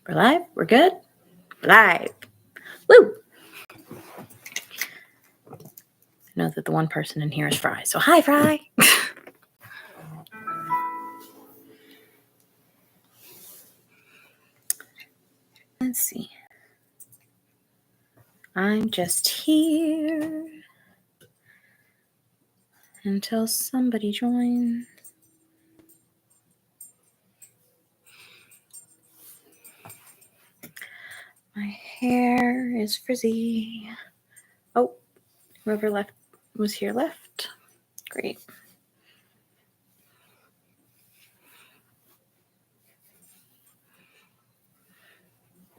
We're live? We're good? Live. Woo! I know that the one person in here is Fry. So hi, Fry. Let's see. I'm just here until somebody joins. My hair is frizzy. Oh, whoever left was here left. Great.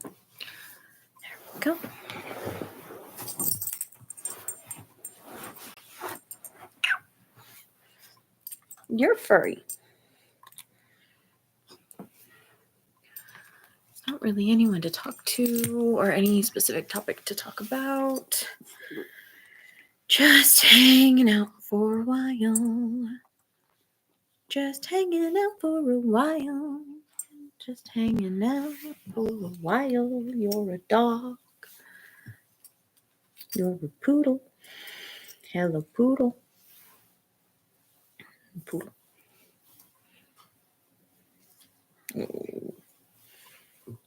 There we go. You're furry. Not really anyone to talk to or any specific topic to talk about. Just hanging out for a while. Just hanging out for a while. Just hanging out for a while. You're a dog. You're a poodle. Hello, poodle. Poodle. Oh,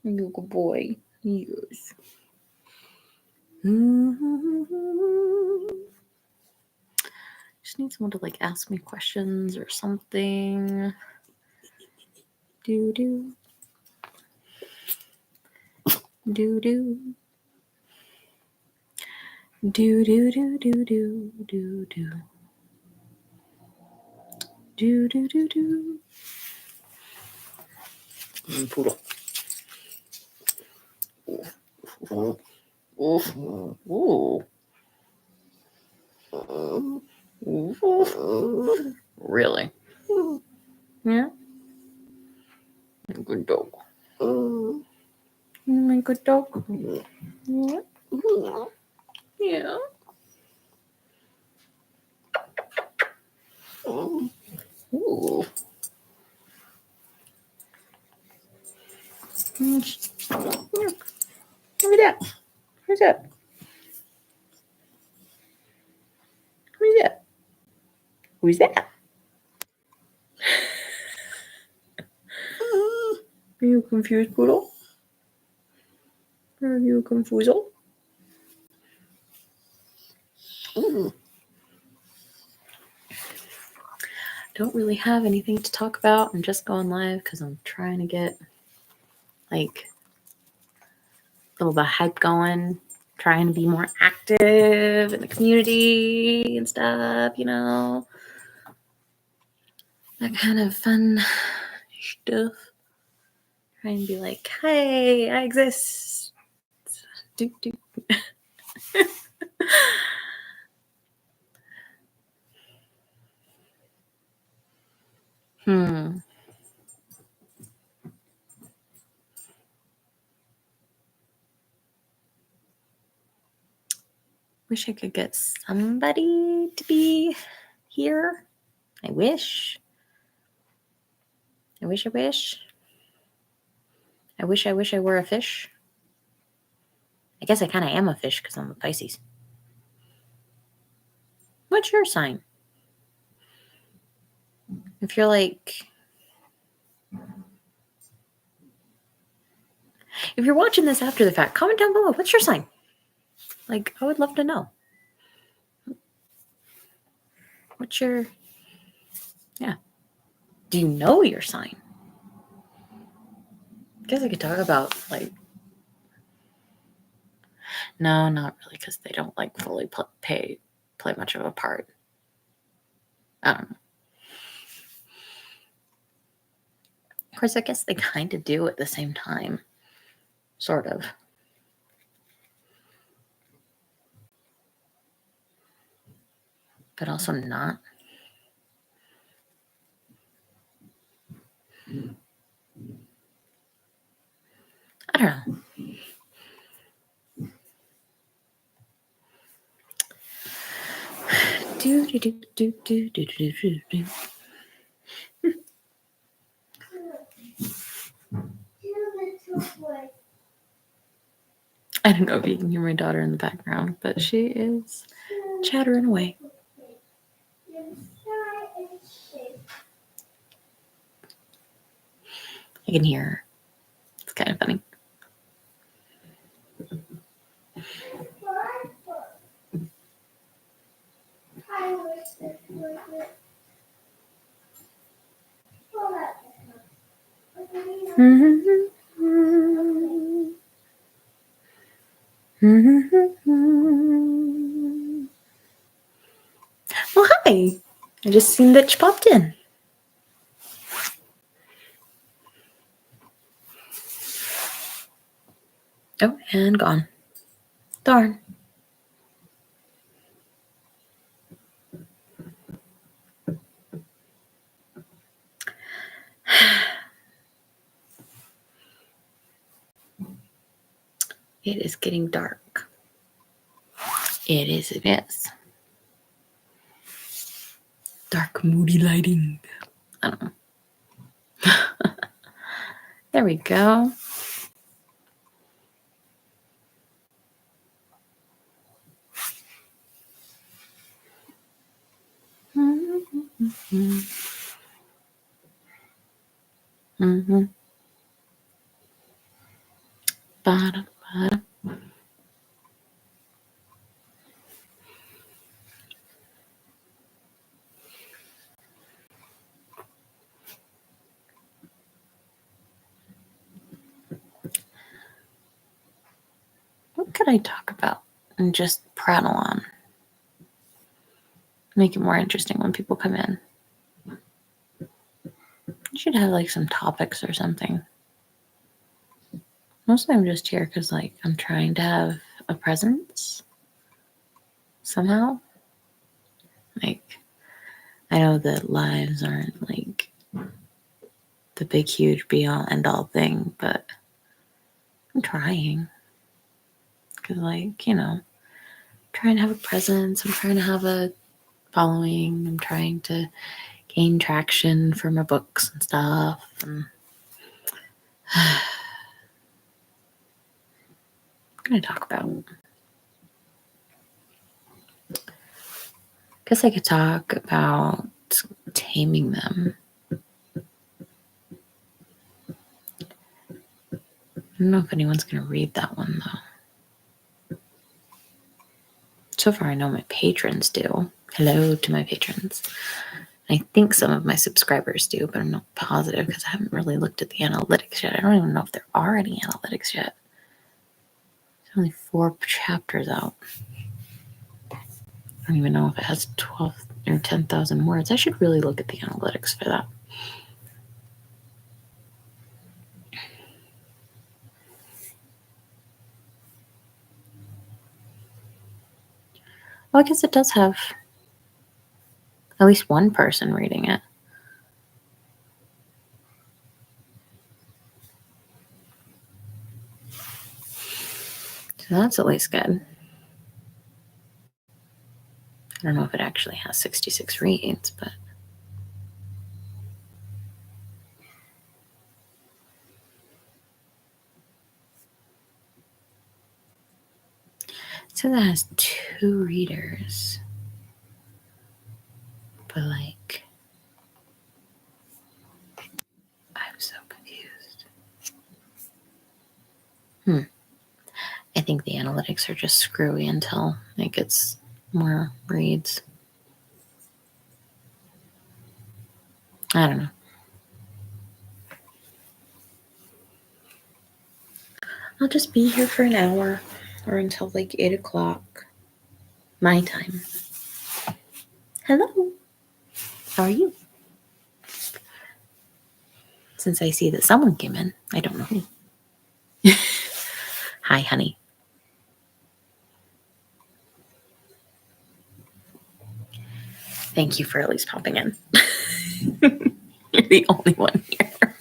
you're a good boy. Yes. Just need someone to ask me questions or something. Do. Do. Do. Do. Do. Do. Do. Do. Do. Do. Do. Do. Do. Poodle. Ooh. Really? Yeah? Good dog. My good dog. Yeah. Yeah. Ooh. Look. Look at that. Who's that? Who's that? Who's that? Are you confused, poodle? Are you confused? Don't really have anything to talk about. I'm just going live because I'm trying to get a little bit of hype going, trying to be more active in the community and stuff, that kind of fun stuff. Trying to be like, hey, I exist. Do. Wish I could get somebody to be here. I wish. I wish I were a fish. I guess I kind of am a fish because I'm a Pisces. What's your sign? If you're if you're watching this after the fact, comment down below. What's your sign? I would love to know. What's your... Yeah. Do you know your sign? I guess I could talk about, No, not really, because they don't, fully play much of a part. I don't know. Of course, I guess they kind of do at the same time. Sort of. But also not. I don't know. Do. I don't know if you can hear my daughter in the background, but she is chattering away. I can hear her. It's kind of funny. Well, hi. I just seen that you popped in. Oh, and gone. Darn. It is getting dark. It is. Dark, moody lighting. I don't know. There we go. Bada, bada. What could I talk about and just prattle on? Make it more interesting when people come in. You should have like some topics or something. Mostly I'm just here because like I'm trying to have a presence somehow. Like I know that lives aren't like the big huge be all end all thing, but I'm trying. Because like, you know, I'm trying to have a presence, I'm trying to have a following, I'm trying to gain traction for my books and stuff. And what can I talk about? I guess I could talk about taming them. I don't know if anyone's going to read that one, though. So far, I know my patrons do. Hello to my patrons. I think some of my subscribers do, but I'm not positive because I haven't really looked at the analytics yet. I don't even know if there are any analytics yet. There's only 4 chapters out. I don't even know if it has 12 or 10,000 words. I should really look at the analytics for that. Well, I guess it does have at least one person reading it. So that's at least good. I don't know if it actually has 66 reads, but it says it has 2 readers. But like, I'm so confused. I think the analytics are just screwy until it gets more reads. I don't know. I'll just be here for an hour or until like 8 o'clock my time. Hello. How are you? Since I see that someone came in, I don't know who. Hi, honey. Thank you for at least popping in. You're the only one here.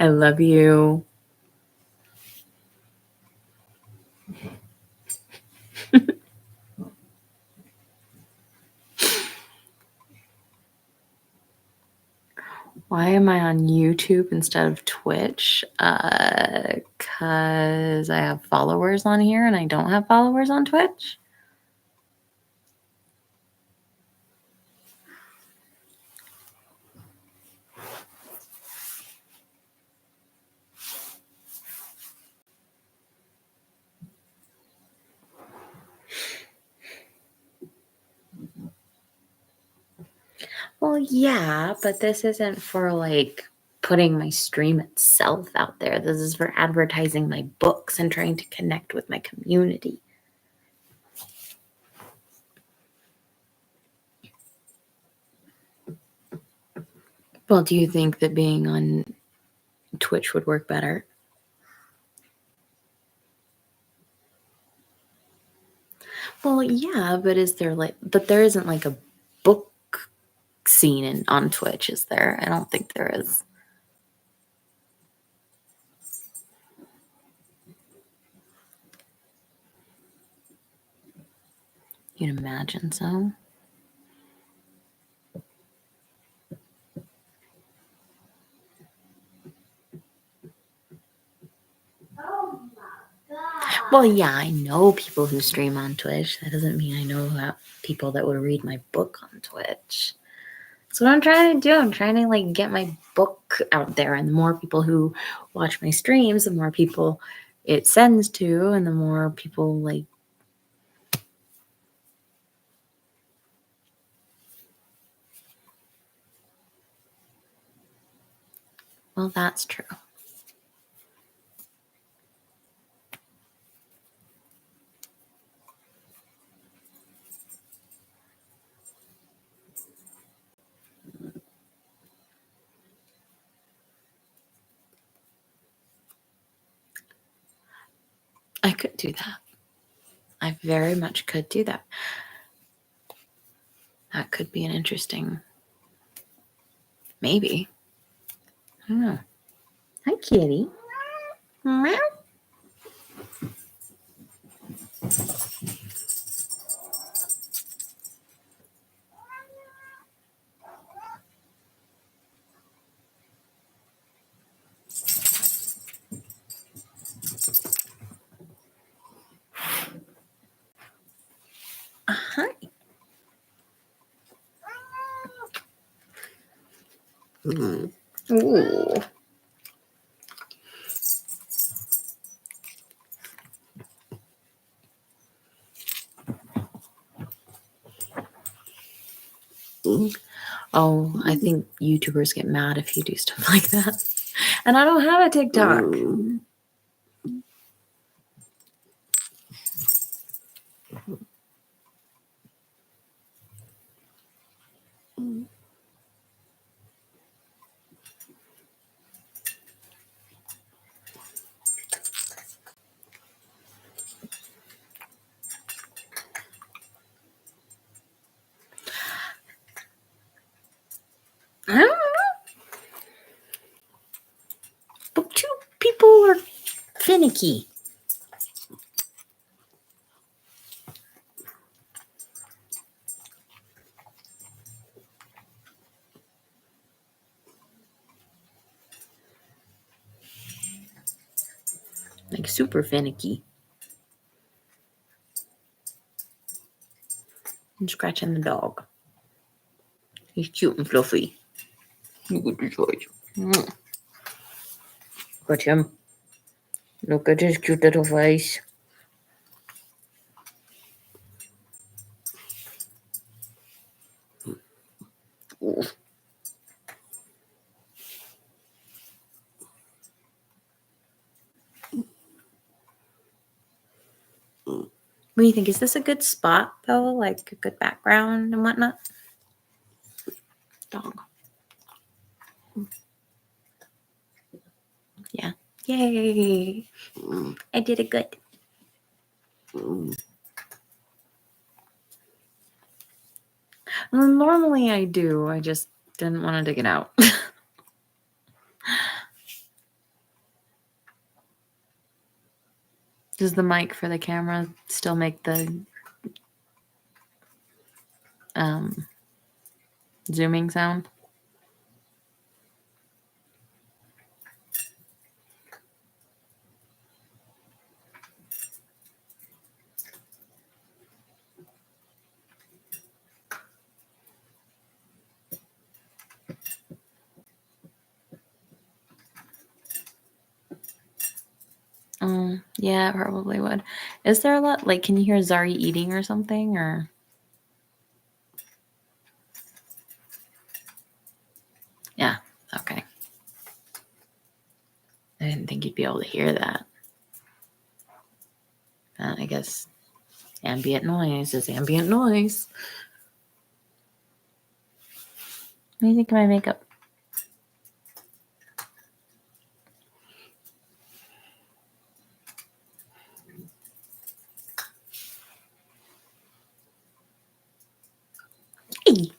I love you. Why am I on YouTube instead of Twitch? Because I have followers on here and I don't have followers on Twitch. Well, yeah, but this isn't for like putting my stream itself out there. This is for advertising my books and trying to connect with my community. Well, do you think that being on Twitch would work better? Well, yeah, but there isn't like a book scene on Twitch, is there? I don't think there is. You'd imagine so. Well, yeah, I know people who stream on Twitch. That doesn't mean I know people that would read my book on Twitch. That's what I'm trying to do. I'm trying to like get my book out there, and the more people who watch my streams, the more people it sends to, and the more people like. Well, that's true. I could do that. I very much could do that. That could be an interesting. Maybe. I don't know. Hi, kitty. Meow. Hi. Ooh. Oh, I think YouTubers get mad if you do stuff like that. And I don't have a TikTok. I don't know. But two people are finicky. Like super finicky. I'm scratching the dog. He's cute and fluffy. Look at his eyes. Look at him. Look at his cute little face. Ooh. What do you think? Is this a good spot though? Like a good background and whatnot? Dog. Yeah. Yay. I did it good. Well, normally I do. I just didn't want to dig it out. Does the mic for the camera still make the zooming sound? Yeah, it probably would. Is there a lot, like, can you hear Zari eating or something, or? Yeah, okay. I didn't think you'd be able to hear that. I guess ambient noise is ambient noise. What do you think of my makeup? Hey!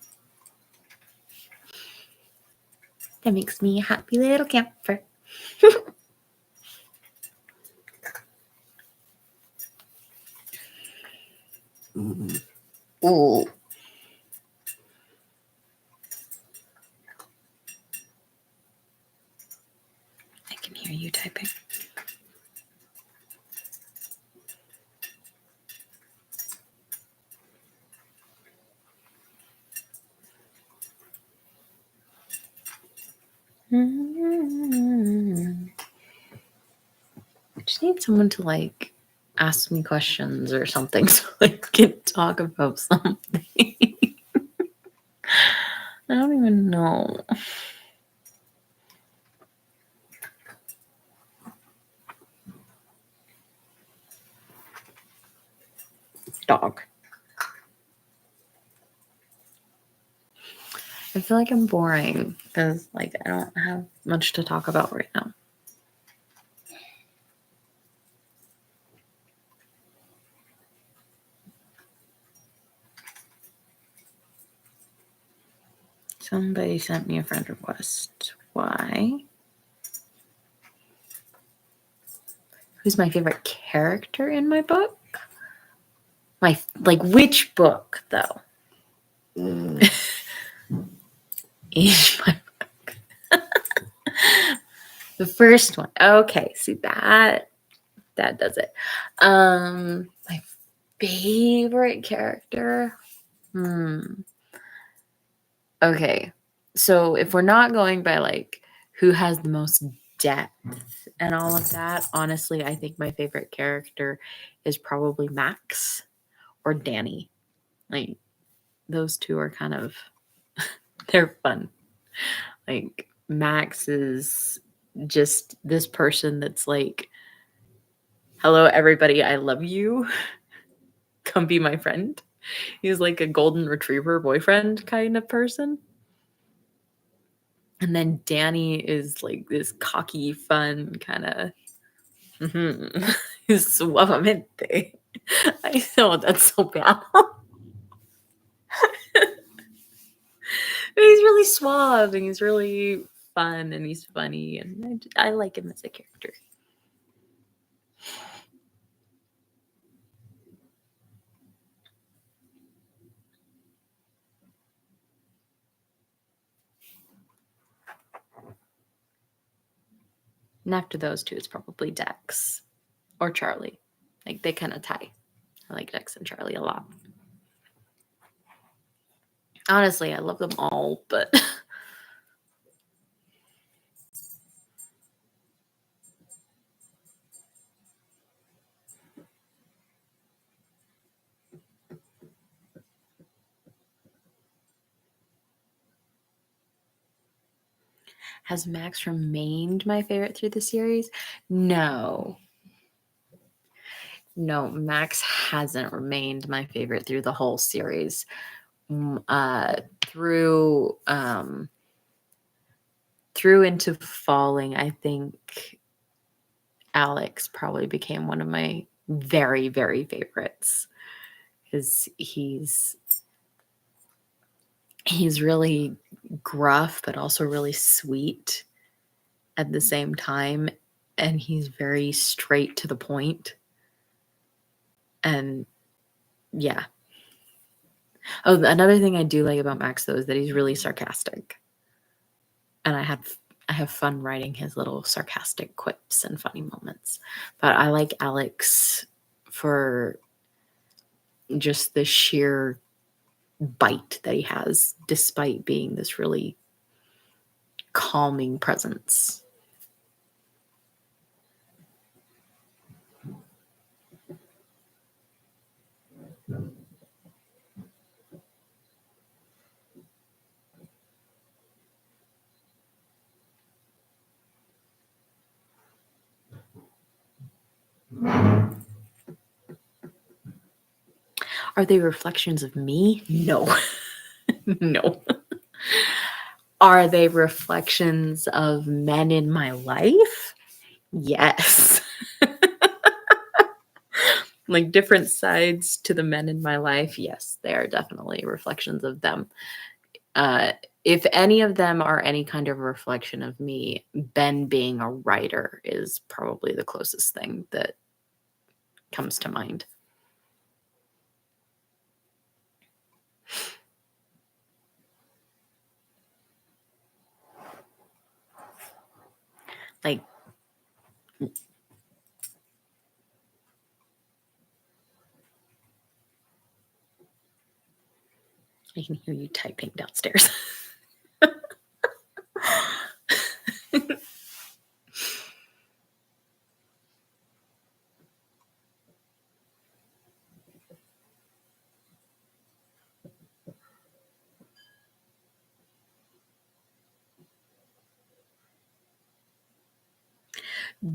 That makes me a happy little camper. Oh. I can hear you typing. I just need someone to like ask me questions or something so I can talk about something. I don't even know. Dog. I feel like I'm boring because like I don't have much to talk about right now. Somebody sent me a friend request. Why? Who's my favorite character in my book? My like which book though? In my book. The first one. Okay, see that does it. My favorite character. Okay. So if we're not going by like who has the most depth and all of that, honestly, I think my favorite character is probably Max or Danny. Like those two are kind of they're fun. Like Max is just this person that's like, hello everybody, I love you. Come be my friend. He's like a golden retriever boyfriend kind of person. And then Danny is like this cocky, fun kind of suavemente. I know that's so bad. But he's really suave and he's really fun and he's funny and I like him as a character. And after those two, it's probably Dex or Charlie. Like they kind of tie. I like Dex and Charlie a lot. Honestly, I love them all, but has Max remained my favorite through the series? No. No, Max hasn't remained my favorite through the whole series. Through Into Falling, I think Alex probably became one of my very, very favorites because he's really gruff, but also really sweet at the same time. And he's very straight to the point. And yeah. Oh, another thing I do like about Max though is that he's really sarcastic. And I have fun writing his little sarcastic quips and funny moments. But I like Alex for just the sheer bite that he has, despite being this really calming presence. Are they reflections of me? No. No. Are they reflections of men in my life? Yes. Like different sides to the men in my life. Yes, they are definitely reflections of them. If any of them are any kind of reflection of me, Ben being a writer is probably the closest thing that comes to mind. Like, I can hear you typing downstairs.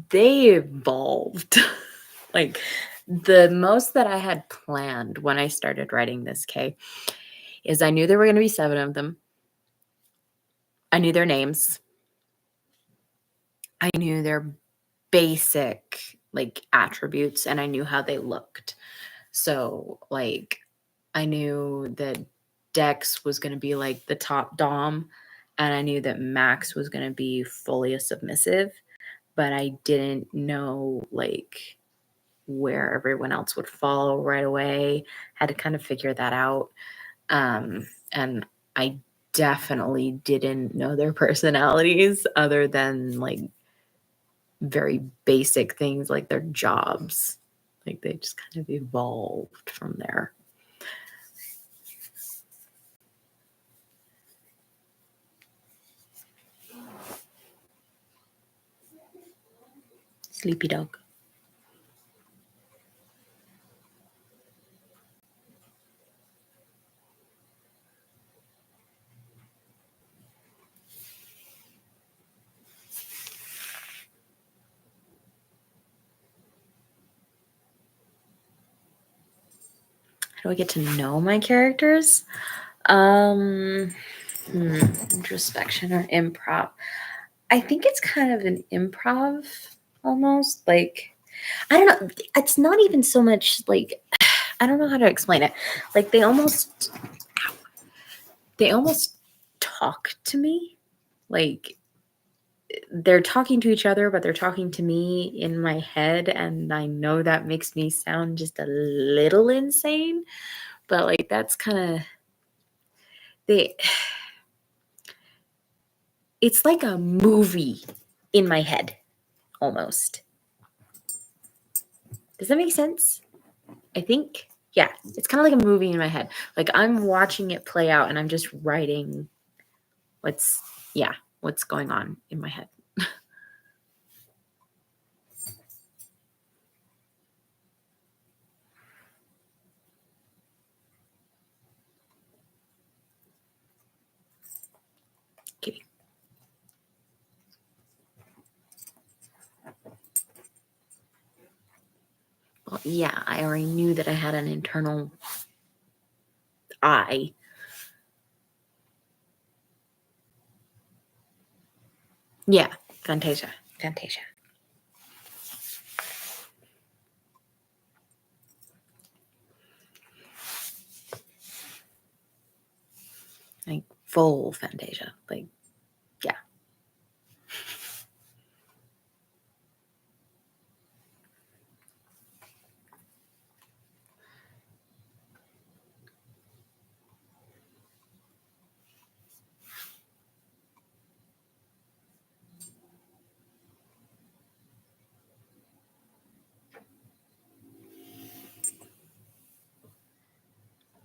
They evolved. Like the most that I had planned when I started writing this, K, is I knew there were going to be 7 of them. I knew their names. I knew their basic like attributes and I knew how they looked. So like I knew that Dex was going to be like the top dom and I knew that Max was going to be fully a submissive, but I didn't know like where everyone else would fall right away. Had to kind of figure that out. And I definitely didn't know their personalities other than like very basic things like their jobs. Like they just kind of evolved from there. Sleepy dog. How do I get to know my characters? Introspection or improv. I think it's kind of an improv almost. Like, I don't know. It's not even so much like, I don't know how to explain it. Like they almost talk to me. Like they're talking to each other, but they're talking to me in my head. And I know that makes me sound just a little insane, but like that's kind of they it's like a movie in my head almost. Does that make sense? I think. Yeah, it's kind of like a movie in my head. Like I'm watching it play out and I'm just writing what's going on in my head. Okay. Well, yeah, I already knew that I had an internal eye. Yeah, Fantasia. Like full Fantasia. Like, yeah.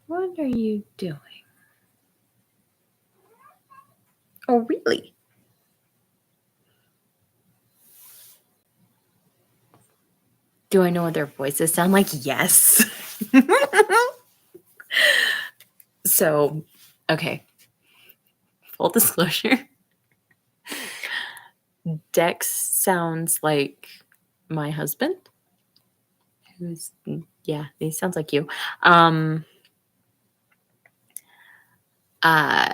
What are you doing? Oh, really? Do I know what their voices sound like? Yes. So, okay. Full disclosure. Dex sounds like my husband. Who's, yeah, he sounds like you. Uh,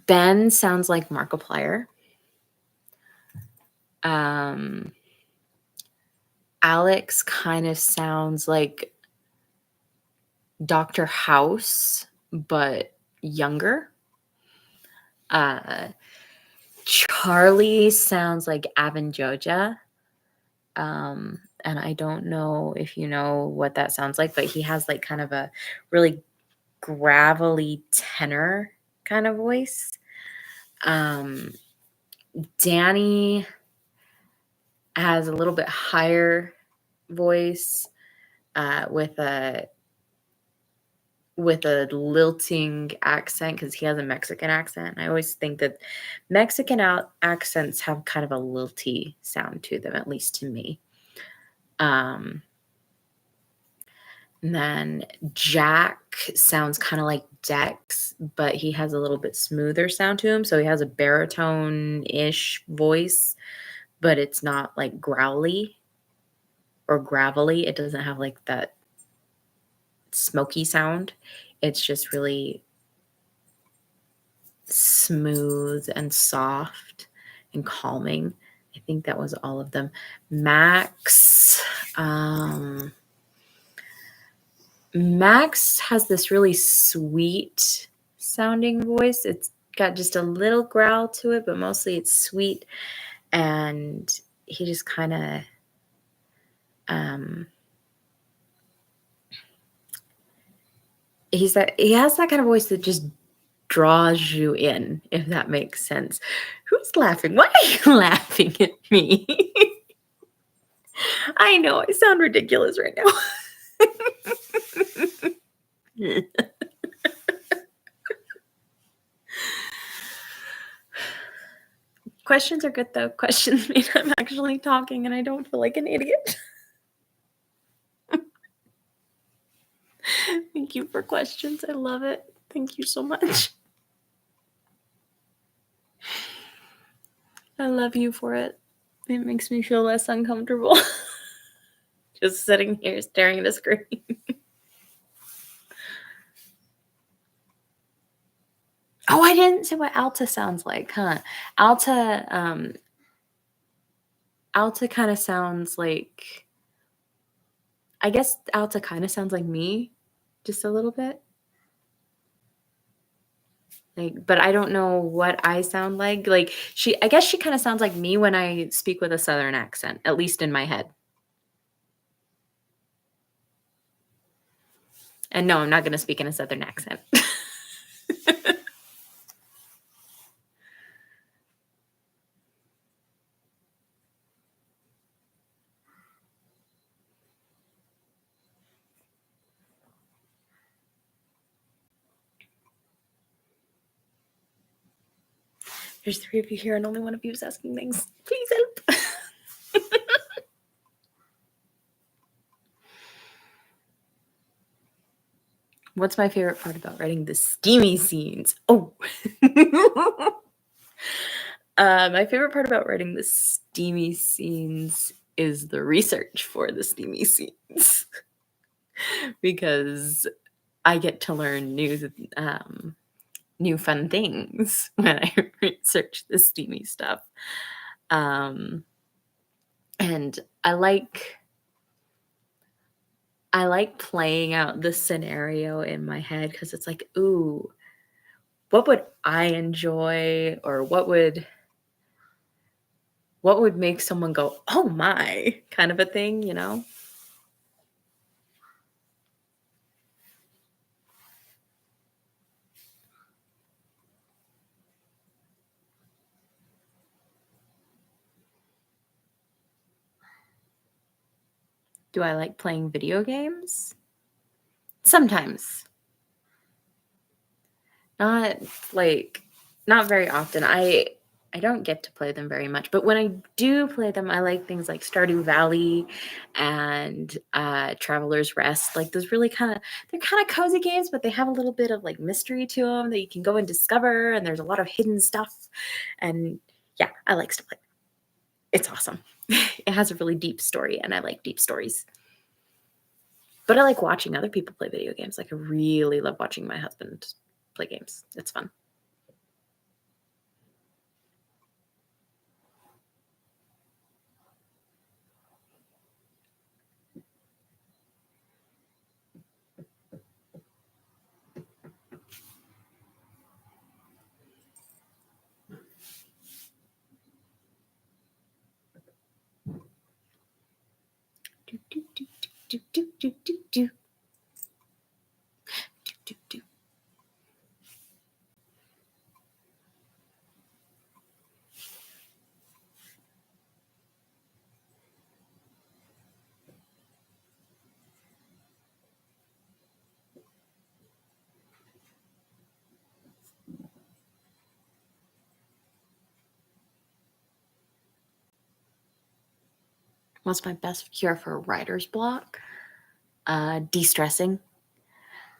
Ben sounds like Markiplier. Alex kind of sounds like Dr. House, but younger. Charlie sounds like Avon Joja. And I don't know if you know what that sounds like, but he has like kind of a really gravelly tenor kind of voice. Danny has a little bit higher voice with a lilting accent because he has a Mexican accent. I always think that Mexican accents have kind of a lilty sound to them, at least to me. And then Jack sounds kind of like Dex, but he has a little bit smoother sound to him. So he has a baritone-ish voice, but it's not like growly or gravelly. It doesn't have like that smoky sound. It's just really smooth and soft and calming. I think that was all of them. Max has this really sweet sounding voice. It's got just a little growl to it, but mostly it's sweet. And he just kind of he has that kind of voice that just draws you in, if that makes sense. Who's laughing? Why are you laughing at me? I know I sound ridiculous right now. Questions are good though. Questions mean I'm actually talking and I don't feel like an idiot. Thank you for questions. I love it. Thank you so much. I love you for it. It makes me feel less uncomfortable. Just sitting here staring at a screen. Oh, I didn't say what Alta sounds like, huh? Alta kind of sounds like, I guess Alta kind of sounds like me, just a little bit. Like, but I don't know what I sound like. Like I guess she kind of sounds like me when I speak with a Southern accent, at least in my head. And no, I'm not going to speak in a Southern accent. There's 3 of you here and only one of you is asking things. Please help. What's my favorite part about writing the steamy scenes? Oh. My favorite part about writing the steamy scenes is the research for the steamy scenes. Because I get to learn new fun things when I research the steamy stuff. And I like playing out the scenario in my head because it's like, ooh, what would I enjoy, or what would make someone go, oh my, kind of a thing, you know? Do I like playing video games? Sometimes. Not very often. I don't get to play them very much, but when I do play them, I like things like Stardew Valley and Traveler's Rest. Like those really they're kind of cozy games, but they have a little bit of like mystery to them that you can go and discover, and there's a lot of hidden stuff. And yeah, I like to play. It's awesome. It has a really deep story, and I like deep stories. But I like watching other people play video games. Like I really love watching my husband play games. It's fun. Do, do, do, do, do, do, do, do. Do, do, do. What's my best cure for writer's block? De-stressing.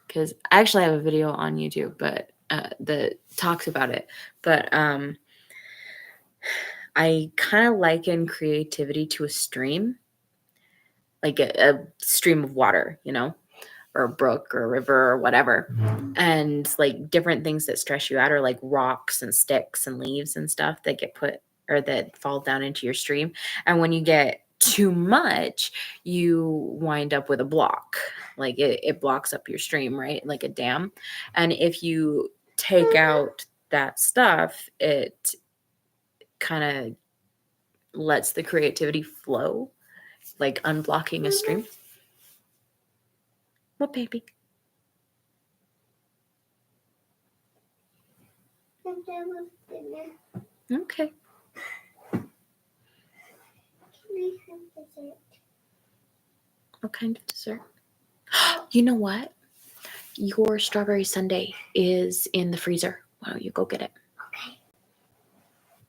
Because I actually have a video on YouTube, but that talks about it. But I kind of liken creativity to a stream, like a stream of water, or a brook or a river or whatever. And like different things that stress you out are like rocks and sticks and leaves and stuff that get put or that fall down into your stream. And when you get too much, you wind up with a block. Like it blocks up your stream, right? Like a dam. And if you take out that stuff, it kind of lets the creativity flow, like unblocking a stream. What, baby? Okay. What kind of dessert? You know what? Your strawberry sundae is in the freezer. Why don't you go get it? Okay.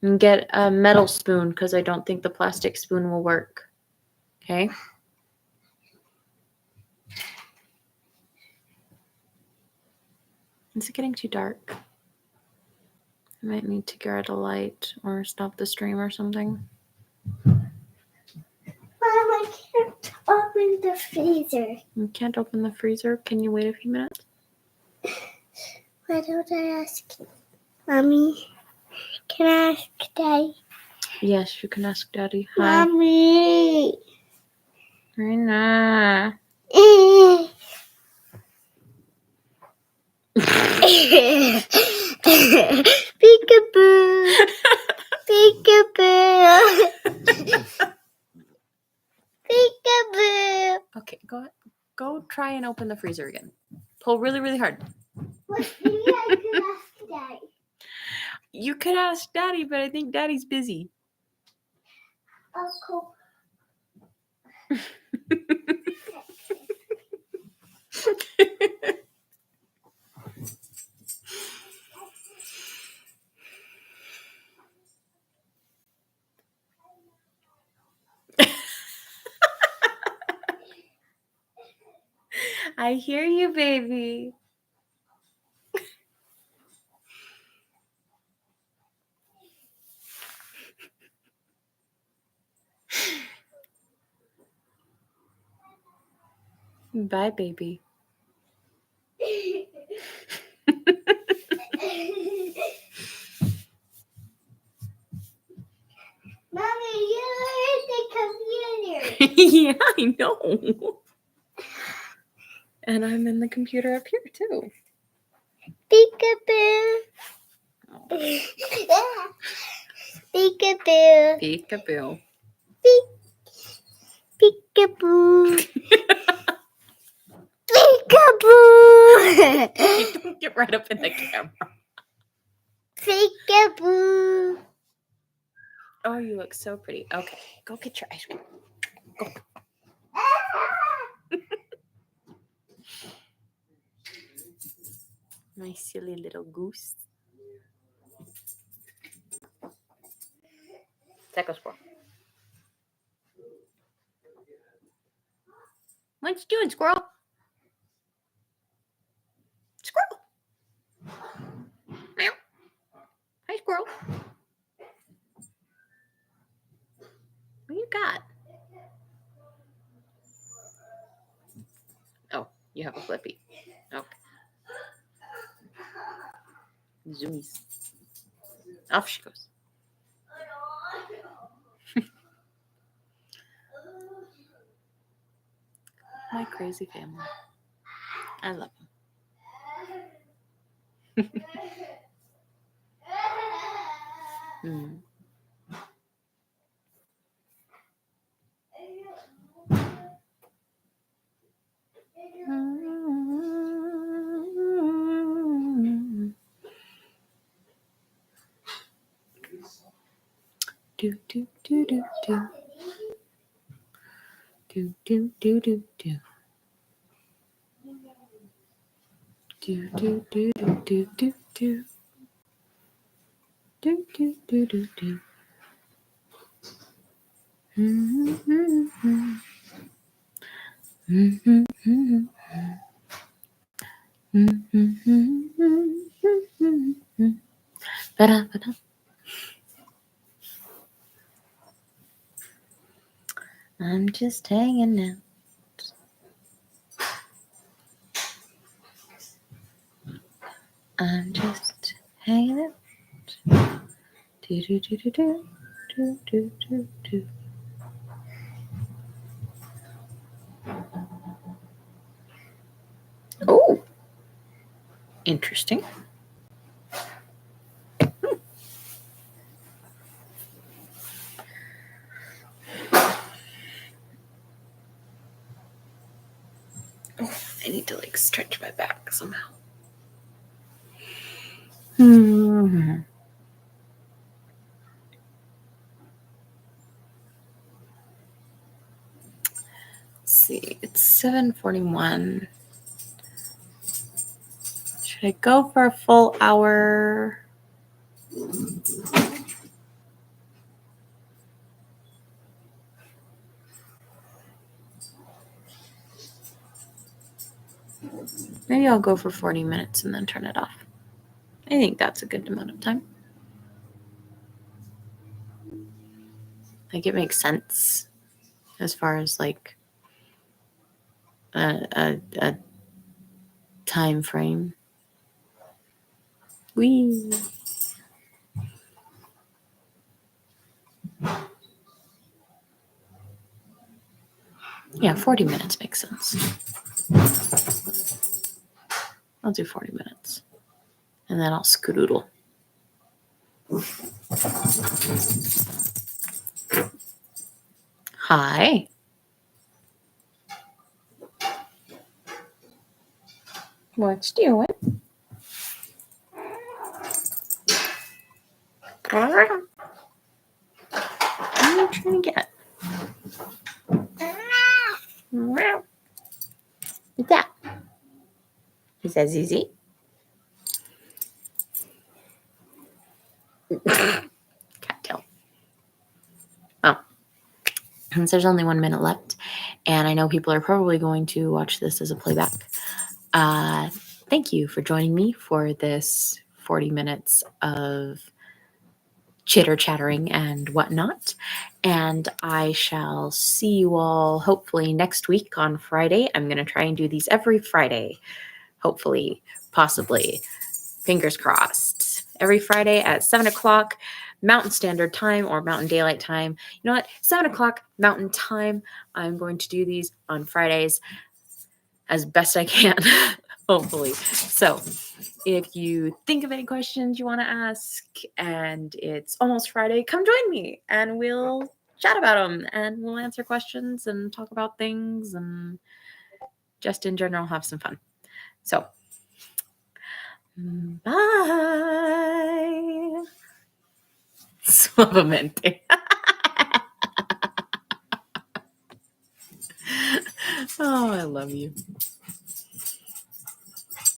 And get a metal spoon because I don't think the plastic spoon will work. Okay? Is it getting too dark? I might need to get a light or stop the stream or something. Mom, I can't open the freezer. You can't open the freezer? Can you wait a few minutes? Why don't I ask Mommy? Can I ask Daddy? Yes, you can ask Daddy. Hi. Mommy! Rina. Peekaboo! Peekaboo! Peekaboo! Okay, go try and open the freezer again. Pull really, really hard. What maybe I could ask Daddy. You could ask Daddy, but I think Daddy's busy. Oh, cool. I hear you, baby. Bye, baby. Mommy, you are the computer. Yeah, I know. And I'm in the computer up here, too. Peekaboo. Peekaboo. Peekaboo. Peekaboo. Peekaboo. Don't get right up in the camera. Peekaboo. Oh, you look so pretty. Okay, go get your ice cream. Go. My silly little goose. Take a squirrel. What you doing, squirrel? Squirrel. Meow. Hi, squirrel. What you got? Oh, you have a flippy. Okay. Zoomies. Off she goes. My crazy family. I love them. Hmm. Do do do do do. Do do do do do. Do do do do do do do. Do do do do do. Ba-da-ba-da. I'm just hanging out. I'm just hanging out. Do do do do do do do do do. Oh, interesting. Oh, I need to like stretch my back somehow. Let's see, it's 7:41. Should I go for a full hour? Maybe I'll go for 40 minutes and then turn it off. I think that's a good amount of time. Like it makes sense as far as like a time frame. Wee. Yeah, 40 minutes makes sense. I'll do 40 minutes. And then I'll skedoodle. Hi. What's doing? What are you trying to get? What's that? Is that ZZ? Cattail. Oh. Since there's only 1 minute left, and I know people are probably going to watch this as a playback. Thank you for joining me for this 40 minutes of chitter chattering and whatnot. And I shall see you all hopefully next week on Friday. I'm going to try and do these every Friday. Hopefully, possibly, fingers crossed. Every Friday at 7 o'clock Mountain Standard Time or Mountain Daylight Time. You know what? 7 o'clock Mountain Time. I'm going to do these on Fridays as best I can, hopefully. So if you think of any questions you want to ask and it's almost Friday, come join me and we'll chat about them and we'll answer questions and talk about things and just in general have some fun. So, bye. Suavemente. Oh, I love you.